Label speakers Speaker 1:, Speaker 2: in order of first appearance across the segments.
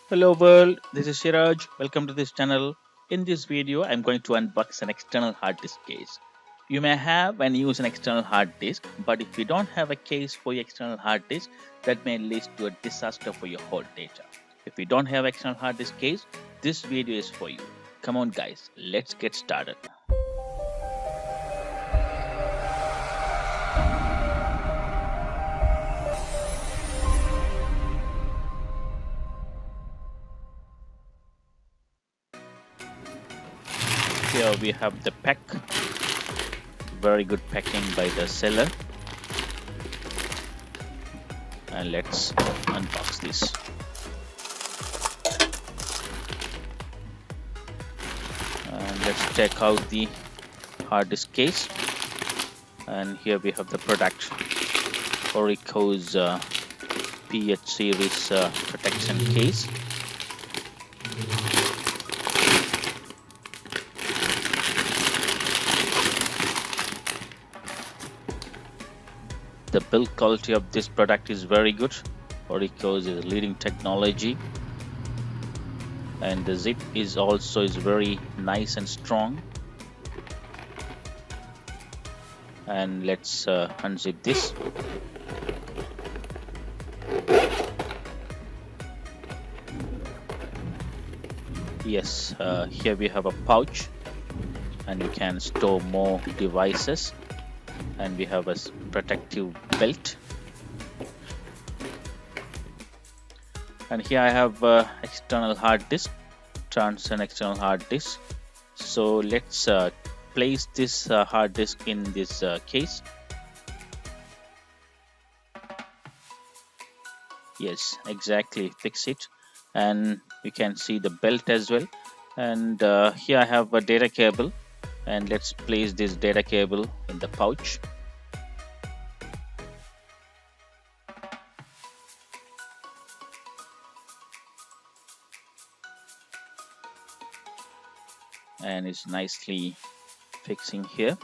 Speaker 1: Hello world, this is Shiraj. Welcome to this channel. In this video, I'm going to unbox an external hard disk case. You may have and use an external hard disk, but if you don't have a case for your external hard disk, that may lead to a disaster for your whole data. If you don't have external hard disk case, this video is for you. Come on guys, let's get started. Here we have the pack. Very good packing by the seller. And let's unbox this. And let's check out the hard disk case. And here we have the product, ORICO's PH series protection case. The build quality of this product is very good. ORICO is a leading technology, and the zip is also very nice and strong. And let's unzip this. Yes, here we have a pouch, and you can store more devices. And we have a protective belt, and here I have external hard disk, transient external hard disk. So let's place this hard disk in this case. Yes, exactly, fix it, and you can see the belt as well. And here I have a data cable, and let's place this data cable in the pouch. And it's nicely fixing here.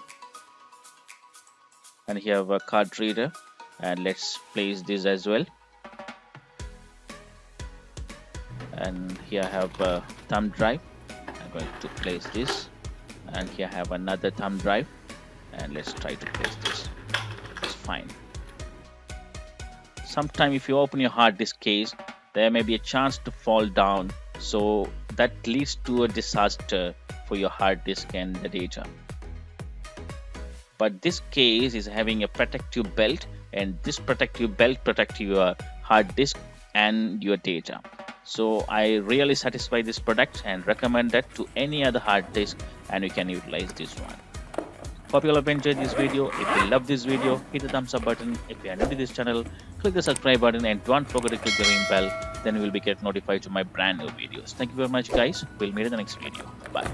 Speaker 1: And here I have a card reader, and let's place this as well. And here I have a thumb drive. I'm going to place this. And here I have another thumb drive, and let's try to place this. It's fine. Sometime if you open your hard disk case, there may be a chance to fall down, so that leads to a disaster for your hard disk and the data. But this case is having a protective belt, and this protective belt protects your hard disk and your data. So I really satisfy this product and recommend that to any other hard disk, and you can utilize this one. Hope you all have enjoyed this video. If you love this video, hit the thumbs up button. If you are new to this channel, click the subscribe button, and don't forget to click the ring bell. Then you will be get notified to my brand new videos. Thank you very much guys. We'll meet in the next video. Bye.